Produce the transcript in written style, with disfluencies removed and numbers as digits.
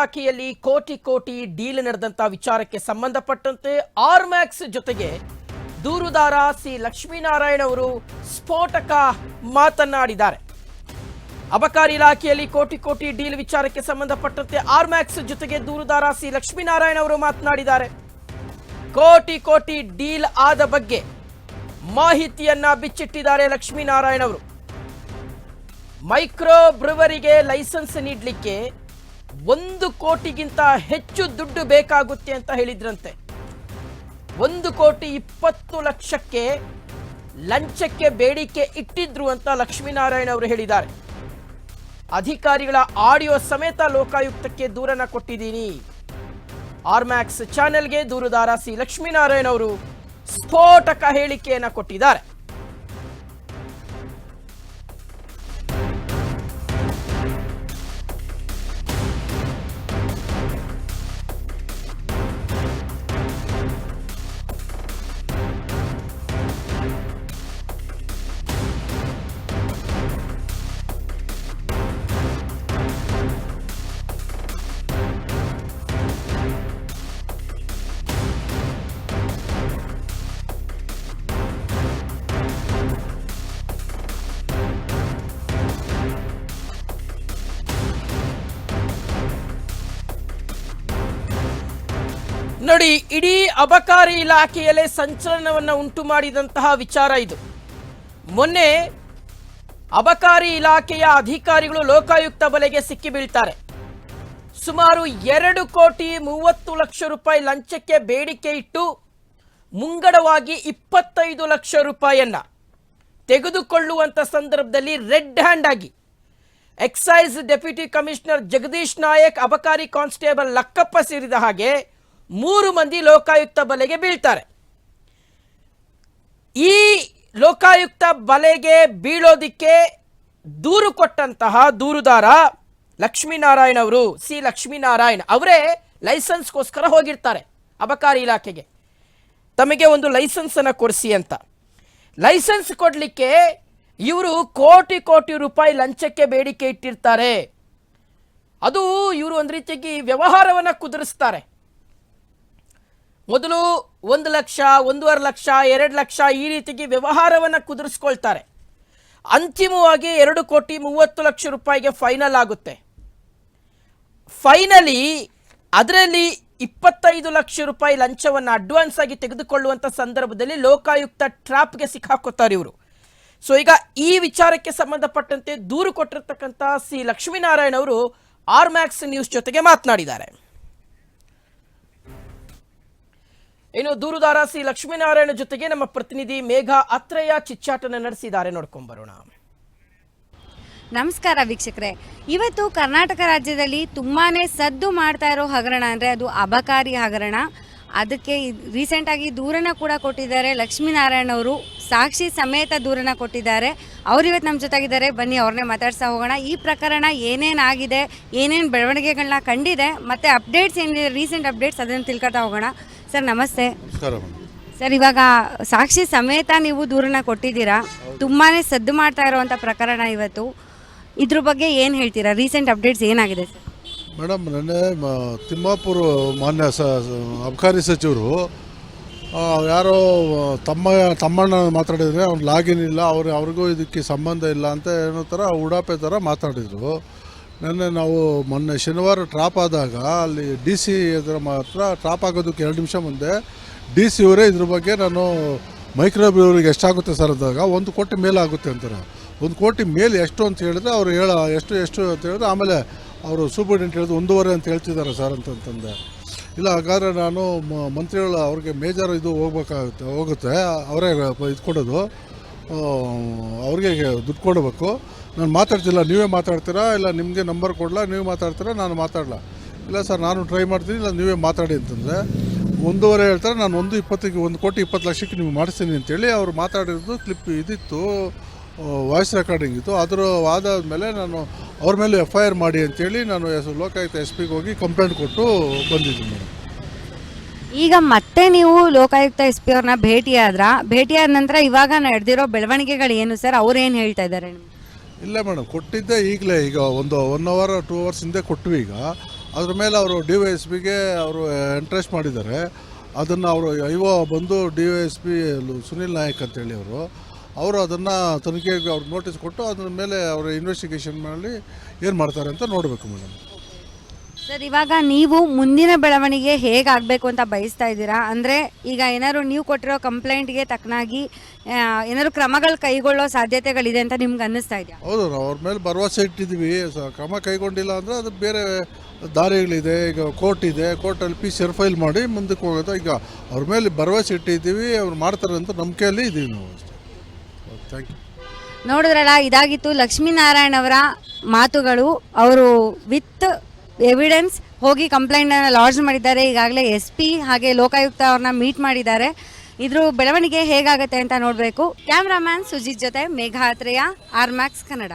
ಇಲಾಖೆಯಲ್ಲಿ ಕೋಟಿ ಕೋಟಿ ಡೀಲ್ ನಡೆದಂತ ವಿಚಾರಕ್ಕೆ ಸಂಬಂಧಪಟ್ಟಂತೆ ಆರ್ಮ್ಯಾಕ್ಸ್ ಜೊತೆಗೆ ದೂರುದಾರ ಸಿ ಲಕ್ಷ್ಮೀನಾರಾಯಣ ಅವರು ಸ್ಫೋಟಕ ಮಾತನಾಡಿದ್ದಾರೆ. ಅಬಕಾರಿ ಇಲಾಖೆಯಲ್ಲಿ ಕೋಟಿ ಕೋಟಿ ಡೀಲ್ ವಿಚಾರಕ್ಕೆ ಸಂಬಂಧಪಟ್ಟಂತೆ ಆರ್ಮ್ಯಾಕ್ಸ್ ಜೊತೆಗೆ ದೂರುದಾರ ಸಿ ಲಕ್ಷ್ಮೀನಾರಾಯಣ ಅವರು ಮಾತನಾಡಿದ್ದಾರೆ. ಕೋಟಿ ಕೋಟಿ ಡೀಲ್ ಆದ ಬಗ್ಗೆ ಮಾಹಿತಿಯನ್ನ ಬಿಚ್ಚಿಟ್ಟಿದ್ದಾರೆ ಲಕ್ಷ್ಮೀನಾರಾಯಣ ಅವರು. ಮೈಕ್ರೋ ಬ್ರುವರಿಗೆ ಲೈಸೆನ್ಸ್ ನೀಡಲಿಕ್ಕೆ 1 ಕೋಟಿಗಿಂತ ಹೆಚ್ಚು ದುಡ್ಡು ಬೇಕಾಗುತ್ತೆ ಅಂತ ಹೇಳಿದ್ರಂತೆ. 1,20,00,000ಕ್ಕೆ ಲಂಚಕ್ಕೆ ಬೇಡಿಕೆ ಇಟ್ಟಿದ್ರು ಅಂತ ಲಕ್ಷ್ಮೀನಾರಾಯಣ ಅವರು ಹೇಳಿದ್ದಾರೆ. ಅಧಿಕಾರಿಗಳ ಆಡಿಯೋ ಸಮೇತ ಲೋಕಾಯುಕ್ತಕ್ಕೆ ದೂರನ್ನ ಕೊಟ್ಟಿದ್ದೀನಿ. ಆರ್ಮ್ಯಾಕ್ಸ್ ಚಾನೆಲ್ಗೆ ದೂರುದಾರ ಸಿ ಲಕ್ಷ್ಮೀನಾರಾಯಣ ಅವರು ಸ್ಫೋಟಕ ಹೇಳಿಕೆಯನ್ನ ಕೊಟ್ಟಿದ್ದಾರೆ. ನೋಡಿ, ಇಡೀ ಅಬಕಾರಿ ಇಲಾಖೆಯಲ್ಲೇ ಸಂಚಲನವನ್ನು ಉಂಟು ಮಾಡಿದಂತಹ ವಿಚಾರ ಇದು. ಮೊನ್ನೆ ಅಬಕಾರಿ ಇಲಾಖೆಯ ಅಧಿಕಾರಿಗಳು ಲೋಕಾಯುಕ್ತ ಬಲೆಗೆ ಸಿಕ್ಕಿ ಬೀಳ್ತಾರೆ. ಸುಮಾರು 2,30,00,000 ಲಂಚಕ್ಕೆ ಬೇಡಿಕೆ ಇಟ್ಟು ಮುಂಗಡವಾಗಿ 25 ಲಕ್ಷ ರೂಪಾಯಿಯನ್ನ ತೆಗೆದುಕೊಳ್ಳುವಂತ ಸಂದರ್ಭದಲ್ಲಿ ರೆಡ್ ಹ್ಯಾಂಡ್ ಆಗಿ excise deputy commissioner Jagadish Nayak, ಅಬಕಾರಿ ಕಾನ್ಸ್ಟೇಬಲ್ ಲಕ್ಕಪ್ಪ ಸೇರಿದ ಹಾಗೆ 3 ಮಂದಿ ಲೋಕಾಯುಕ್ತ ಬಲೆಗೆ ಬೀಳ್ತಾರೆ. ಈ ಲೋಕಾಯುಕ್ತ ಬಲೆಗೆ ಬೀಳೋದಿಕ್ಕೆ ದೂರು ಕೊಟ್ಟಂತಹ ದೂರುದಾರ ಲಕ್ಷ್ಮೀನಾರಾಯಣ ಅವರು, ಸಿ ಲಕ್ಷ್ಮೀನಾರಾಯಣ ಅವರೇ ಲೈಸೆನ್ಸ್ಗೋಸ್ಕರ ಹೋಗಿರ್ತಾರೆ ಅಬಕಾರಿ ಇಲಾಖೆಗೆ. ತಮಗೆ ಒಂದು ಲೈಸೆನ್ಸ್ ಅನ್ನು ಕೊಡಿಸಿ ಅಂತ. ಲೈಸೆನ್ಸ್ ಕೊಡಲಿಕ್ಕೆ ಇವರು ಕೋಟಿ ಕೋಟಿ ರೂಪಾಯಿ ಲಂಚಕ್ಕೆ ಬೇಡಿಕೆ ಇಟ್ಟಿರ್ತಾರೆ. ಅದು ಇವರು ಒಂದು ರೀತಿಯಾಗಿ ವ್ಯವಹಾರವನ್ನು ಕುದುರಿಸ್ತಾರೆ. ಮೊದಲು 1 ಲಕ್ಷ, 1.5 ಲಕ್ಷ, 2 ಲಕ್ಷ ಈ ರೀತಿಗೆ ವ್ಯವಹಾರವನ್ನು ಕುದುರಿಸ್ಕೊಳ್ತಾರೆ. ಅಂತಿಮವಾಗಿ 2,30,00,000 ರೂಪಾಯಿಗೆ ಫೈನಲ್ ಆಗುತ್ತೆ. ಫೈನಲಿ ಅದರಲ್ಲಿ 25 ಲಕ್ಷ ರೂಪಾಯಿ ಲಂಚವನ್ನು ಅಡ್ವಾನ್ಸ್ ಆಗಿ ತೆಗೆದುಕೊಳ್ಳುವಂಥ ಸಂದರ್ಭದಲ್ಲಿ ಲೋಕಾಯುಕ್ತ ಟ್ರಾಪ್ಗೆ ಸಿಕ್ಕಾಕೋತಾರೆ ಇವರು. ಸೊ ಈಗ ಈ ವಿಚಾರಕ್ಕೆ ಸಂಬಂಧಪಟ್ಟಂತೆ ದೂರು ಕೊಟ್ಟಿರ್ತಕ್ಕಂಥ ಸಿ ಲಕ್ಷ್ಮೀನಾರಾಯಣ ಅವರು ಆರ್ಮ್ಯಾಕ್ಸ್ ನ್ಯೂಸ್ ಜೊತೆಗೆ ಮಾತನಾಡಿದ್ದಾರೆ. ಇನ್ನು ದೂರುದಾರ ಸಿ ಲಕ್ಷ್ಮೀನಾರಾಯಣ ಜೊತೆಗೆ ನಮ್ಮ ಪ್ರತಿನಿಧಿ ಮೇಘ ಅತ್ರಯ್ಯ ಚಿಚ್ಚಾಟನ ನಡೆಸಿದ್ದಾರೆ, ನೋಡ್ಕೊಂಡ್ ಬರೋಣ. ನಮಸ್ಕಾರ ವೀಕ್ಷಕರೇ. ಇವತ್ತು ಕರ್ನಾಟಕ ರಾಜ್ಯದಲ್ಲಿ ತುಂಬಾನೇ ಸದ್ದು ಮಾಡ್ತಾ ಇರೋ ಹಗರಣ ಅಂದರೆ ಅದು ಅಬಕಾರಿ ಹಗರಣ. ಅದಕ್ಕೆ ರೀಸೆಂಟಾಗಿ ದೂರನ ಕೂಡ ಕೊಟ್ಟಿದ್ದಾರೆ ಲಕ್ಷ್ಮೀನಾರಾಯಣ ಅವರು, ಸಾಕ್ಷಿ ಸಮೇತ ದೂರನ ಕೊಟ್ಟಿದ್ದಾರೆ. ಅವರು ಇವತ್ತು ನಮ್ಮ ಜೊತೆಗಿದ್ದಾರೆ, ಬನ್ನಿ ಅವ್ರನ್ನೇ ಮಾತಾಡ್ತಾ ಹೋಗೋಣ. ಈ ಪ್ರಕರಣ ಏನೇನಾಗಿದೆ, ಏನೇನು ಬೆಳವಣಿಗೆಗಳನ್ನ ಕಂಡಿದೆ, ಮತ್ತು ಅಪ್ಡೇಟ್ಸ್ ಏನಿದೆ, ರೀಸೆಂಟ್ ಅಪ್ಡೇಟ್ಸ್ ಅದನ್ನು ತಿಳ್ಕೊತಾ ಹೋಗೋಣ. ಸರ್ ನಮಸ್ತೆ. ಸರ್, ಇವಾಗ ಸಾಕ್ಷಿ ಸಮೇತ ನೀವು ದೂರನ ಕೊಟ್ಟಿದ್ದೀರಾ. ತುಂಬಾ ಸದ್ದು ಮಾಡ್ತಾ ಇರೋವಂಥ ಪ್ರಕರಣ ಇವತ್ತು. ಇದ್ರ ಬಗ್ಗೆ ಏನು ಹೇಳ್ತೀರಾ? ರೀಸೆಂಟ್ ಅಪ್ಡೇಟ್ಸ್ ಏನಾಗಿದೆ ಸರ್? ಮೇಡಮ್, ನೆನ್ನೆ ತಿಮ್ಮಾಪುರ ಮಾನ್ಯ ಅಬಕಾರಿ ಸಚಿವರು ಯಾರೋ ತಮ್ಮಣ್ಣ ಮಾತಾಡಿದರೆ ಅವ್ನು ಲಾಗಿನ್ ಇಲ್ಲ, ಅವ್ರಿಗೂ ಇದಕ್ಕೆ ಸಂಬಂಧ ಇಲ್ಲ ಅಂತ ಏನೋ ಥರ ಉಡಾಪೆ ಥರ ಮಾತಾಡಿದರು. ನೆನ್ನೆ ನಾವು ಮೊನ್ನೆ ಶನಿವಾರ ಟ್ರಾಪ್ ಆದಾಗ ಅಲ್ಲಿ ಡಿ ಸಿ ಎದುರ ಮಾತ್ರ ಟ್ರಾಪ್ ಆಗೋದಕ್ಕೆ 2 ನಿಮಿಷ ಮುಂದೆ ಡಿ ಸಿ ಅವರೇ ಇದ್ರ ಬಗ್ಗೆ ನಾನು ಮೈಕ್ರೋಬ್ಯೂರಿಗೆ ಎಷ್ಟಾಗುತ್ತೆ ಸರ್ ಅಂದಾಗ 1 ಕೋಟಿ ಮೇಲೆ ಆಗುತ್ತೆ ಅಂತಾರೆ. 1 ಕೋಟಿ ಮೇಲೆ ಎಷ್ಟು ಅಂತ ಹೇಳಿದ್ರೆ ಅವರು ಎಷ್ಟು ಅಂತ ಹೇಳಿದ್ರೆ ಆಮೇಲೆ ಅವರು ಸೂಪರ್ಡೆಂಟ್ ಹೇಳಿದ್ರು 1.5 ಅಂತ ಹೇಳ್ತಿದ್ದಾರೆ ಸರ್ ಅಂತಂದೆ. ಇಲ್ಲ, ಹಾಗಾದರೆ ನಾನು ಮಂತ್ರಿಗಳು ಅವ್ರಿಗೆ ಮೇಜರ್ ಇದು ಹೋಗುತ್ತೆ ಅವರೇ ಇದು ಕೊಡೋದು, ಅವ್ರಿಗೆ ದುಡ್ಡು ಕೊಡಬೇಕು. ನಾನು ಮಾತಾಡ್ತಿಲ್ಲ, ನೀವೇ ಮಾತಾಡ್ತೀರಾ, ಇಲ್ಲ ನಿಮಗೆ ನಂಬರ್ ಕೊಡಲ್ಲ, ನೀವು ಮಾತಾಡ್ತೀರಾ, ನಾನು ಮಾತಾಡಲ್ಲ. ಇಲ್ಲ ಸರ್, ನಾನು ಟ್ರೈ ಮಾಡ್ತೀನಿ, ಇಲ್ಲ ನೀವೇ ಮಾತಾಡಿ ಅಂತಂದರೆ 1.5 ಹೇಳ್ತಾರೆ. ನಾನು 1,20,00,000 ನೀವು ಮಾಡಿಸ್ತೀನಿ ಅಂತೇಳಿ ಅವ್ರು ಮಾತಾಡಿರೋದು ಕ್ಲಿಪ್ ಇದಿತ್ತು, ವಾಯ್ಸ್ ರೆಕಾರ್ಡಿಂಗ್ ಇತ್ತು. ಅದರ ಆದಾದ ಮೇಲೆ ನಾನು ಅವ್ರ ಮೇಲೆ FIR ಮಾಡಿ ಅಂತೇಳಿ ನಾನು ಲೋಕಾಯುಕ್ತ SP ಹೋಗಿ ಕಂಪ್ಲೇಂಟ್ ಕೊಟ್ಟು ಬಂದಿದ್ದೀನಿ ಮೇಡಮ್. ಈಗ ಮತ್ತೆ ನೀವು ಲೋಕಾಯುಕ್ತ SP ಅವ್ರನ್ನ ಭೇಟಿಯಾದ ನಂತರ ಇವಾಗ ನಡೆದಿರೋ ಬೆಳವಣಿಗೆಗಳು ಏನು ಸರ್? ಅವ್ರೇನು ಹೇಳ್ತಾ ಇದ್ದಾರೆ? ಇಲ್ಲ ಮೇಡಮ್, ಕೊಟ್ಟಿದ್ದೆ ಈಗ 1 hour 2 hours ಹಿಂದೆ ಕೊಟ್ವಿ. ಈಗ ಅದ್ರ ಮೇಲೆ ಅವರು DYSPಗೆ ಅವರು ಇಂಟ್ರೆಸ್ಟ್ ಮಾಡಿದ್ದಾರೆ. ಅದನ್ನು ಅವರು ಐವೋ ಬಂದು DYSP ಸುನಿಲ್ ನಾಯಕ್ ಅಂತೇಳಿ ಅವರು ಅದನ್ನು ತನಿಖೆಗೆ ಅವ್ರಿಗೆ ನೋಟಿಸ್ ಕೊಟ್ಟು ಅದ್ರ ಮೇಲೆ ಅವರು ಇನ್ವೆಸ್ಟಿಗೇಷನ್ ಮಾಡಿ ಏನು ಮಾಡ್ತಾರೆ ಅಂತ ನೋಡಬೇಕು ಮೇಡಮ್. ಸರ್, ಇವಾಗ ನೀವು ಮುಂದಿನ ಬೆಳವಣಿಗೆ ಹೇಗಾಗಬೇಕು ಅಂತ ಬಯಸ್ತಾ ಇದ್ದೀರಾ? ಅಂದರೆ ಈಗ ಏನಾದ್ರು ನೀವು ಕೊಟ್ಟಿರೋ ಕಂಪ್ಲೇಂಟ್ಗೆ ತಕ್ಕನಾಗಿ ಏನಾದ್ರು ಕ್ರಮಗಳು ಕೈಗೊಳ್ಳೋ ಸಾಧ್ಯತೆಗಳಿದೆ ಅಂತ ನಿಮ್ಗೆ ಅನ್ನಿಸ್ತಾ ಇದೆಯಾ? ಹೌದು, ನಾವು ಅವ್ರ ಮೇಲೆ ಭರವಸೆ ಇಟ್ಟಿದ್ದೀವಿ. ಕ್ರಮ ಕೈಗೊಂಡಿಲ್ಲ ಅಂದರೆ ಅದು ಬೇರೆ ದಾರಿಗಳಿದೆ. ಈಗ ಕೋರ್ಟ್ ಇದೆ, ಕೋರ್ಟಲ್ಲಿ PC ಫೈಲ್ ಮಾಡಿ ಮುಂದಕ್ಕೆ ಹೋಗೋದು. ಈಗ ಅವ್ರ ಮೇಲೆ ಭರವಸೆ ಇಟ್ಟಿದ್ದೀವಿ, ಅವ್ರು ಮಾಡ್ತಾರೆ ಅಂತ ನಂಬಿಕೆಯಲ್ಲಿ ಇದ್ದೀವಿ ನಾವು ಅಷ್ಟೇ. Thank you. ನೋಡಿದ್ರಲ್ಲ, ಇದಾಗಿತ್ತು ಲಕ್ಷ್ಮೀನಾರಾಯಣ್ ಅವರ ಮಾತುಗಳು. ಅವರು ವಿತ್ ಎವಿಡೆನ್ಸ್ ಹೋಗಿ ಕಂಪ್ಲೇಂಟನ್ನು ಲಾಡ್ಜ್ ಮಾಡಿದ್ದಾರೆ. ಈಗಾಗಲೇ SP ಹಾಗೆ ಲೋಕಾಯುಕ್ತ ಅವ್ರನ್ನ ಮೀಟ್ ಮಾಡಿದ್ದಾರೆ. ಇದ್ರ ಬೆಳವಣಿಗೆ ಹೇಗಾಗುತ್ತೆ ಅಂತ ನೋಡಬೇಕು. ಕ್ಯಾಮ್ರಾಮ್ಯಾನ್ ಸುಜಿತ್ ಜೊತೆ ಮೇಘಾ ಆತ್ರೇಯ, RMax ಕನ್ನಡ.